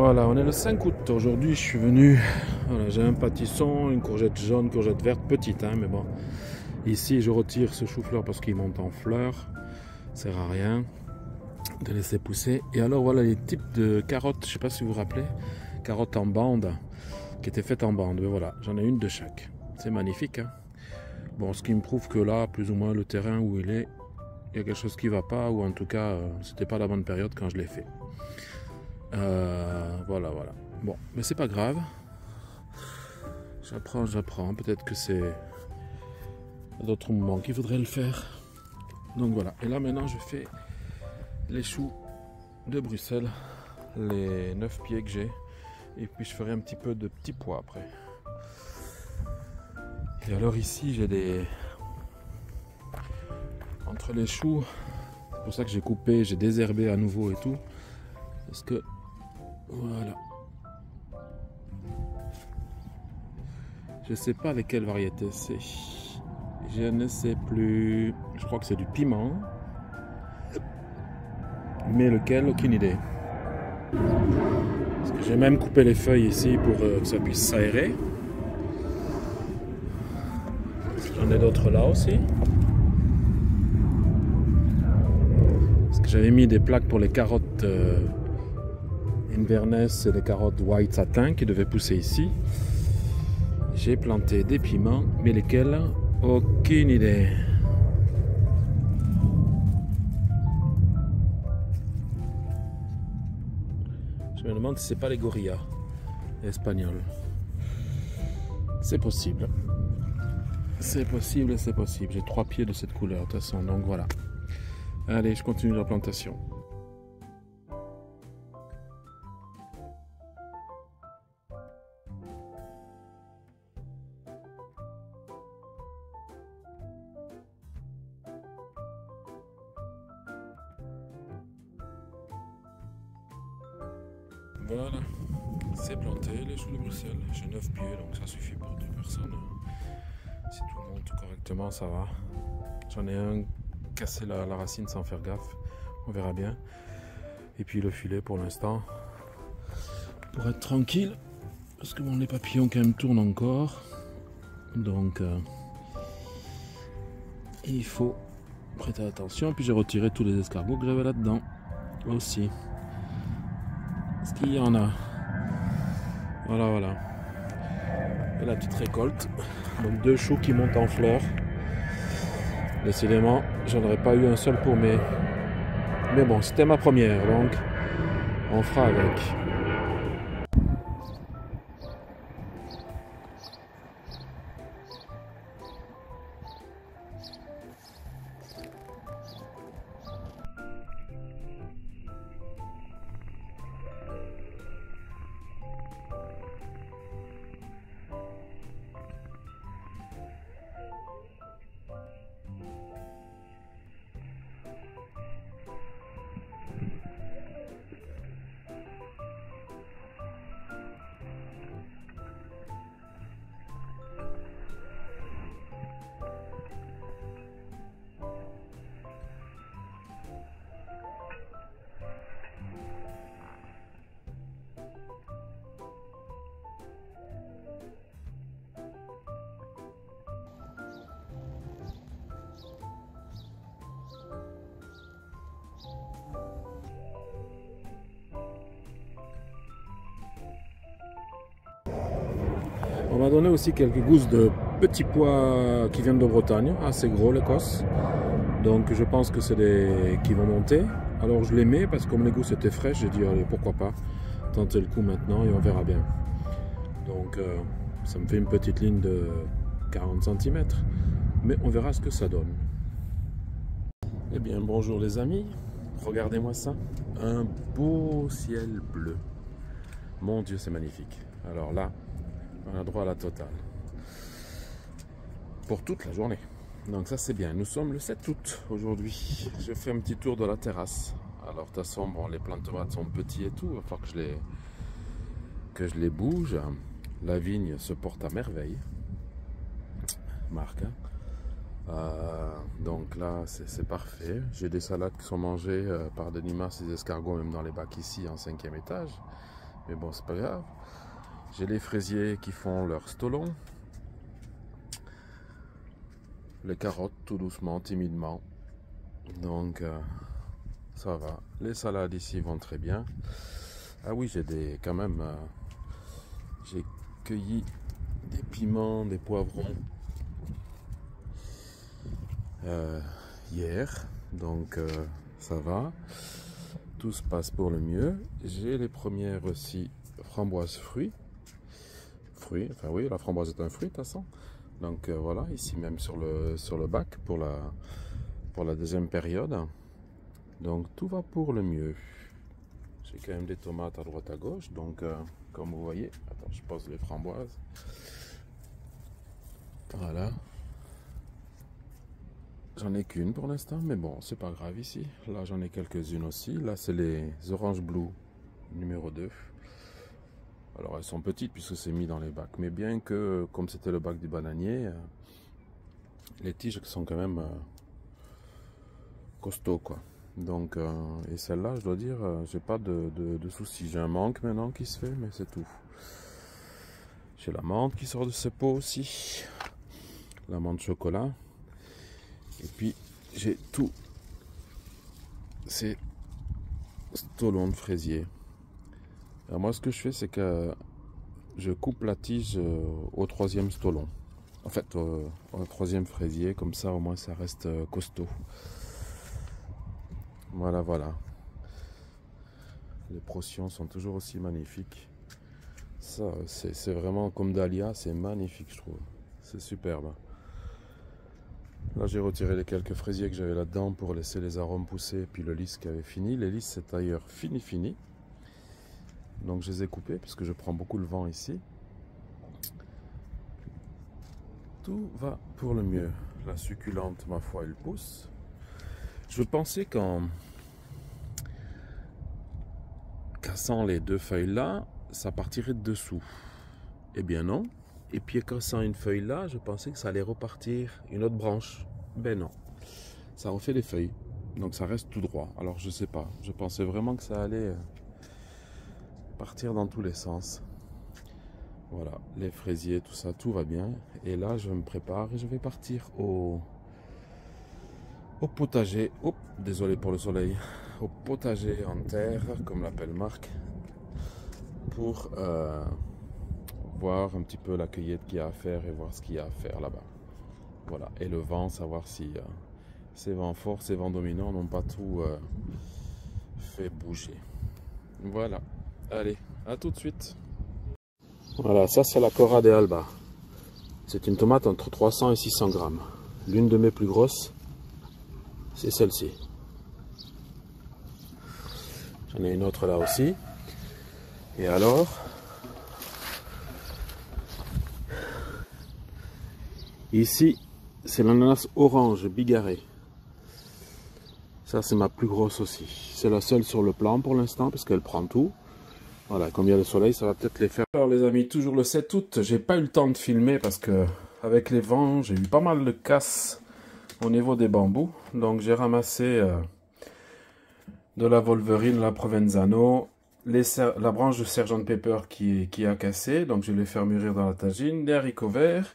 Voilà, on est le 5 août. Aujourd'hui, je suis venu. Voilà, j'ai un pâtisson, une courgette jaune, courgette verte, petite, hein, mais bon. Ici, je retire ce chou-fleur parce qu'il monte en fleurs. Ça sert à rien de laisser pousser. Et alors, voilà les types de carottes. Je sais pas si vous vous rappelez. Carottes en bande, qui étaient faites en bande. Mais voilà, j'en ai une de chaque. C'est magnifique, hein. Bon, ce qui me prouve que là, plus ou moins, le terrain où il est, il y a quelque chose qui va pas, ou en tout cas, c'était pas la bonne période quand je l'ai fait. Voilà. Bon, mais c'est pas grave. J'apprends. Peut-être que c'est à d'autres moments qu'il faudrait le faire. Donc voilà. Et là maintenant, je fais les choux de Bruxelles, les 9 pieds que j'ai. Et puis je ferai un petit peu de petits pois après. Et alors ici, j'ai des... Entre les choux, c'est pour ça que j'ai coupé, j'ai désherbé à nouveau et tout. Parce que... Voilà. Je sais pas avec quelle variété c'est. Je ne sais plus. Je crois que c'est du piment. Mais lequel, aucune idée. Parce que j'ai même coupé les feuilles ici pour que ça puisse s'aérer. J'en ai d'autres là aussi. Parce que j'avais mis des plaques pour les carottes Inverness et les carottes White Satin qui devaient pousser ici. J'ai planté des piments, mais lesquels, aucune idée. Je me demande si c'est pas les gorillas espagnols. C'est possible. C'est possible. J'ai 3 pieds de cette couleur de toute façon, donc voilà. Allez, je continue la plantation. Voilà, c'est planté les choux de Bruxelles. J'ai 9 pieds, donc ça suffit pour 2 personnes. Si tout monte correctement, ça va. J'en ai un cassé la racine sans faire gaffe. On verra bien. Et puis le filet pour l'instant. Pour être tranquille. Parce que bon, les papillons quand même tournent encore. Donc il faut prêter attention. Puis j'ai retiré tous les escargots que j'avais là-dedans aussi. Est-ce qu'il y en a? Voilà. Et la petite récolte. Donc 2 choux qui montent en fleurs. Décidément, j'en aurais pas eu un seul pour mes... Mais bon, c'était ma première, donc on fera avec. On m'a donné aussi quelques gousses de petits pois qui viennent de Bretagne, assez gros l'Écosse. Donc je pense que c'est des qui vont monter. Alors je les mets parce que comme les gousses étaient fraîches, j'ai dit allez, pourquoi pas tenter le coup maintenant et on verra bien. Donc ça me fait une petite ligne de 40 cm. Mais on verra ce que ça donne. Eh bien bonjour les amis, regardez-moi ça. Un beau ciel bleu. Mon Dieu, c'est magnifique. Alors là, on a droit à la totale. Pour toute la journée. Donc ça c'est bien. Nous sommes le 7 août aujourd'hui. Je fais un petit tour de la terrasse. Alors de toute façon, bon, les plantes de tomates sont petits et tout. Il va falloir que je les bouge. La vigne se porte à merveille. Marc. Donc là c'est parfait. J'ai des salades qui sont mangées par des limaces et des escargots même dans les bacs ici en 5e étage. Mais bon, c'est pas grave. J'ai les fraisiers qui font leur stolon. Les carottes tout doucement, timidement. Donc ça va. Les salades ici vont très bien. Ah oui, j'ai quand même j'ai cueilli des piments, des poivrons hier. Donc ça va. Tout se passe pour le mieux. J'ai les premières aussi framboises fruits. Enfin oui, la framboise est un fruit de toute façon. Donc voilà, ici même sur le bac pour la deuxième période. Donc tout va pour le mieux. J'ai quand même des tomates à droite à gauche. Donc comme vous voyez, attends, je pose les framboises. Voilà. J'en ai qu'une pour l'instant, mais bon, c'est pas grave ici. Là, j'en ai quelques-unes aussi. Là, c'est les oranges blue numéro 2. Alors, elles sont petites puisque c'est mis dans les bacs. Mais bien que, comme c'était le bac du bananier, les tiges sont quand même costauds, quoi. Donc, et celle-là, je dois dire, j'ai pas de soucis. J'ai un manque maintenant qui se fait, mais c'est tout. J'ai la menthe qui sort de ce pot aussi. La menthe chocolat. Et puis, j'ai tout ces stolons de fraisier. Alors moi, ce que je fais, c'est que je coupe la tige au troisième stolon. En fait, au troisième fraisier, comme ça, au moins, ça reste costaud. Voilà, voilà. Les portions sont toujours aussi magnifiques. Ça, c'est vraiment comme dahlia, c'est magnifique, je trouve. C'est superbe. Là, j'ai retiré les quelques fraisiers que j'avais là-dedans pour laisser les arômes pousser, puis le lys qui avait fini. Les lys, c'est d'ailleurs fini. Donc, je les ai coupés, puisque je prends beaucoup le vent ici. Tout va pour le mieux. La succulente, ma foi, elle pousse. Je pensais qu'en cassant les deux feuilles-là, ça partirait de dessous. Eh bien non. Et puis cassant une feuille là, je pensais que ça allait repartir une autre branche. Ben non. Ça refait les feuilles. Donc ça reste tout droit. Alors je sais pas. Je pensais vraiment que ça allait partir dans tous les sens. Voilà. Les fraisiers, tout ça, tout va bien. Et là, je me prépare et je vais partir au potager. Oh, désolé pour le soleil. Au potager en terre, comme l'appelle Marc. Pour voir un petit peu la cueillette qu'il y a à faire et voir ce qu'il y a à faire là-bas. Voilà, et le vent, savoir si ces vents forts, ces vents dominants n'ont pas tout fait bouger. Voilà, allez, à tout de suite. Voilà, ça c'est la Cora de Alba. C'est une tomate entre 300 et 600 grammes. L'une de mes plus grosses, c'est celle-ci. J'en ai une autre là aussi. Et alors, ici, c'est l'ananas orange bigarré. Ça, c'est ma plus grosse aussi. C'est la seule sur le plan pour l'instant, parce qu'elle prend tout. Voilà, comme il y a le soleil, ça va peut-être les faire. Alors les amis, toujours le 7 août, j'ai pas eu le temps de filmer, parce que avec les vents, j'ai eu pas mal de casse au niveau des bambous. Donc j'ai ramassé de la Wolverine, la Provenzano, la branche de Sgt Pepper qui a cassé, donc je vais les faire mûrir dans la tagine, des haricots verts,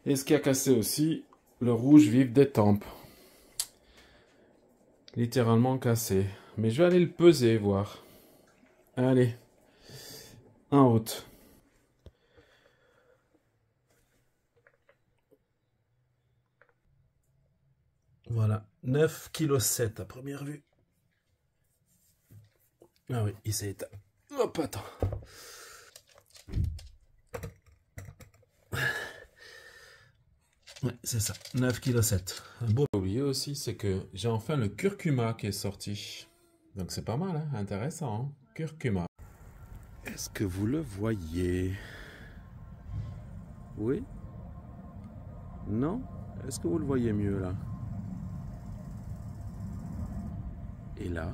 et ce qui a cassé aussi, le rouge vif des tempes. Littéralement cassé. Mais je vais aller le peser, voir. Allez, en route. Voilà, 9,7 kg à première vue. Ah oui, il s'est éteint. Hop, attends. Ouais, c'est ça, 9,7 kg. Bon, oublié aussi, c'est que j'ai enfin le curcuma qui est sorti. Donc c'est pas mal, hein? Intéressant, hein? Curcuma. Est-ce que vous le voyez? Oui? Non? Est-ce que vous le voyez mieux là? Et là?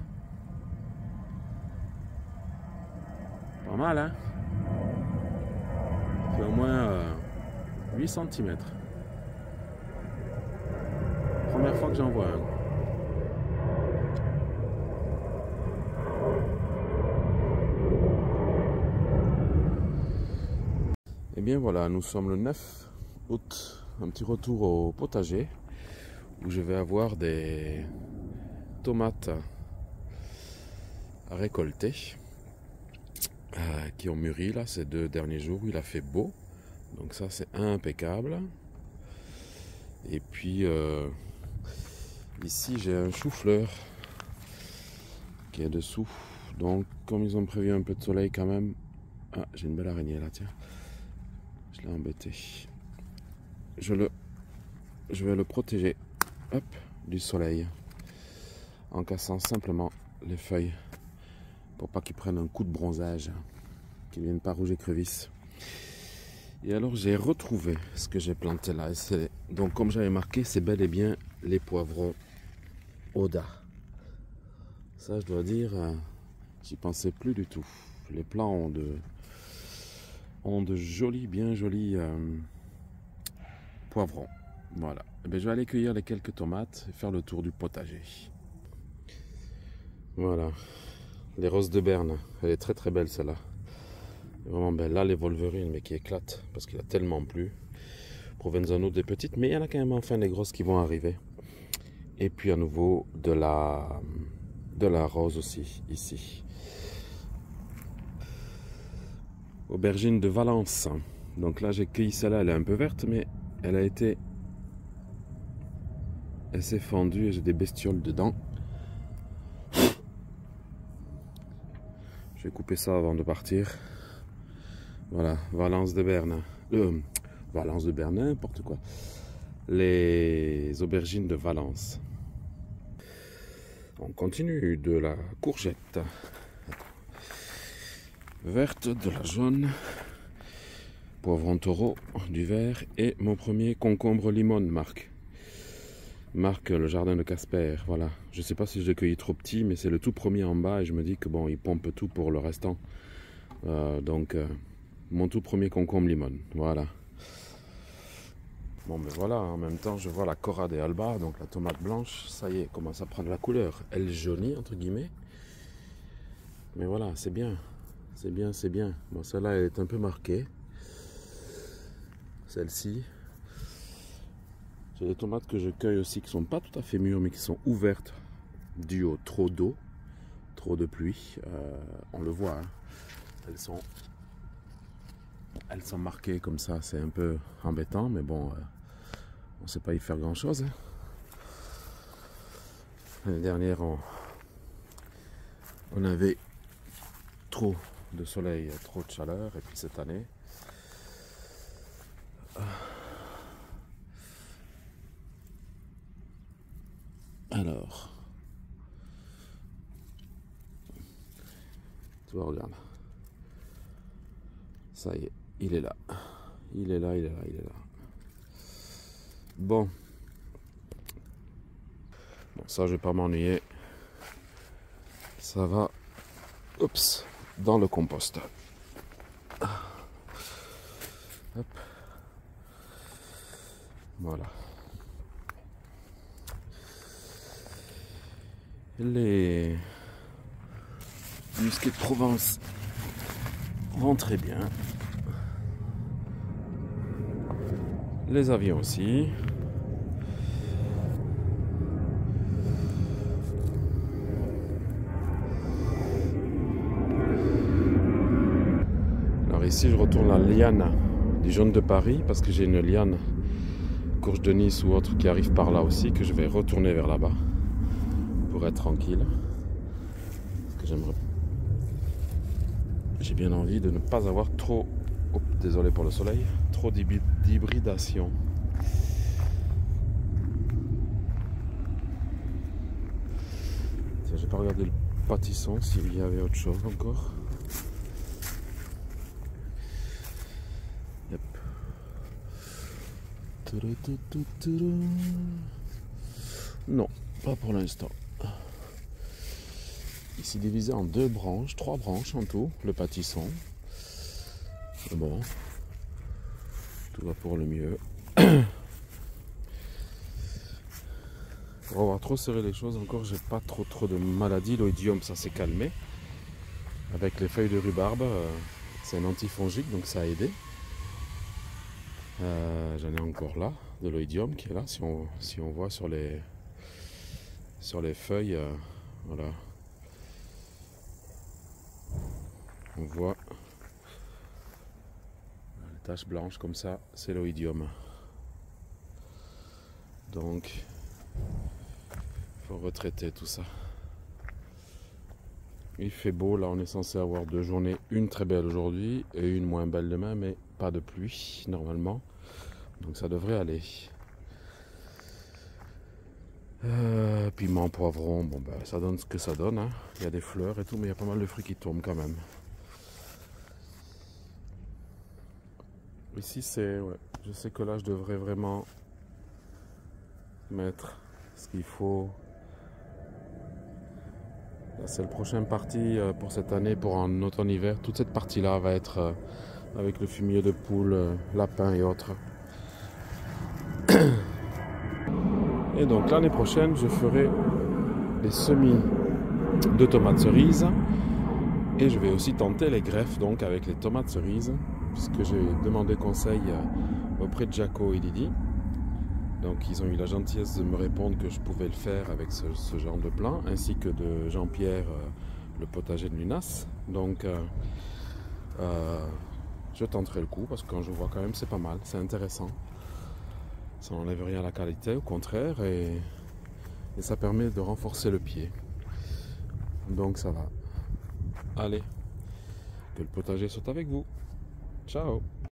Pas mal, hein? Ça fait au moins 8 cm. Première fois que j'en vois un. bien voilà, nous sommes le 9 août, un petit retour au potager où je vais avoir des tomates à récolter qui ont mûri là ces 2 derniers jours où il a fait beau, donc ça c'est impeccable. Et puis ici j'ai un chou-fleur qui est dessous, donc comme ils ont prévu un peu de soleil quand même. Ah, j'ai une belle araignée là, tiens, je l'ai embêté. Je vais le protéger, hop, du soleil en cassant simplement les feuilles pour pas qu'il prenne un coup de bronzage, qu'il ne vienne pas rouge écrevisse. Et alors j'ai retrouvé ce que j'ai planté là. Donc comme j'avais marqué, c'est bel et bien les poivrons Oda. Ça je dois dire, j'y pensais plus du tout. Les plants ont de jolis, bien jolis poivrons. Voilà. Et bien, je vais aller cueillir les quelques tomates et faire le tour du potager. Voilà. Les roses de Berne. Elle est très très belle celle-là. Vraiment belle. Là, les Wolverines, mais qui éclatent parce qu'il a tellement plu. Provenzano des petites, mais il y en a quand même enfin des grosses qui vont arriver. Et puis à nouveau de la rose aussi ici. Aubergine de Valence. Donc là, j'ai cueilli celle-là. Elle est un peu verte, mais elle s'est fendue et j'ai des bestioles dedans. Je vais couper ça avant de partir. Voilà, Valence de Berne. Valence de Berne, n'importe quoi. Les aubergines de Valence. On continue de la courgette. Verte, de la jaune. Poivron taureau, du vert. Et mon premier concombre limon, Marc, le jardin de Casper. Voilà. Je ne sais pas si je l'ai cueilli trop petit, mais c'est le tout premier en bas et je me dis que bon, il pompe tout pour le restant. Mon tout premier concombre limon. Voilà. Bon, mais voilà, en même temps, je vois la Cora de Alba, donc la tomate blanche. Ça y est, commence à prendre la couleur. Elle jaunit, entre guillemets. Mais voilà, c'est bien. C'est bien, c'est bien. Bon, celle-là, elle est un peu marquée. Celle-ci. J'ai des tomates que je cueille aussi qui ne sont pas tout à fait mûres, mais qui sont ouvertes dû au trop d'eau, trop de pluie. On le voit, hein. Elles sont marquées comme ça, c'est un peu embêtant, mais bon, on ne sait pas y faire grand-chose. Hein. L'année dernière, on avait trop de soleil, trop de chaleur, et puis cette année, alors, tu vois, regarde, ça y est, il est là, il est là, il est là, il est là. Bon, ça je vais pas m'ennuyer, ça va, oups, dans le compost. Hop. Voilà. Les musquets de Provence vont très bien. Les avions aussi. Alors ici je retourne la liane du jaune de Paris parce que j'ai une liane courge de Nice ou autre qui arrive par là aussi, que je vais retourner vers là-bas pour être tranquille. Parce que j'ai bien envie de ne pas avoir trop, désolé pour le soleil, trop d'hybridation. Tiens, j'ai pas regardé le pâtisson s'il y avait autre chose encore. Yep. Non, pas pour l'instant. Ici divisé en 2 branches, 3 branches en tout, le pâtisson. Bon, tout va pour le mieux. Pour avoir trop serré les choses, encore j'ai pas trop de maladies. L'oïdium, ça s'est calmé. Avec les feuilles de rhubarbe, c'est un antifongique, donc ça a aidé. J'en ai encore là, de l'oïdium qui est là, si on voit sur les feuilles, voilà. On voit les taches blanches comme ça, c'est l'oïdium. Donc, il faut retraiter tout ça. Il fait beau, là on est censé avoir 2 journées, une très belle aujourd'hui et une moins belle demain, mais pas de pluie normalement, donc ça devrait aller. Piment, poivron, bon ben ça donne ce que ça donne, hein. Il y a des fleurs et tout, mais il y a pas mal de fruits qui tombent quand même. Ici c'est, ouais, je sais que là je devrais vraiment mettre ce qu'il faut. C'est le prochain parti pour cette année, pour un automne-hiver. Toute cette partie-là va être avec le fumier de poule, lapin et autres. Et donc l'année prochaine, je ferai des semis de tomates cerises. Et je vais aussi tenter les greffes donc avec les tomates cerises, puisque j'ai demandé conseil auprès de Jaco et Didi. Donc ils ont eu la gentillesse de me répondre que je pouvais le faire avec ce genre de plan, ainsi que de Jean-Pierre, le potager de Lunas. Donc je tenterai le coup, parce que quand je vois quand même c'est pas mal, c'est intéressant. Ça n'enlève rien à la qualité, au contraire, et ça permet de renforcer le pied. Donc ça va. Allez, que le potager soit avec vous. Ciao!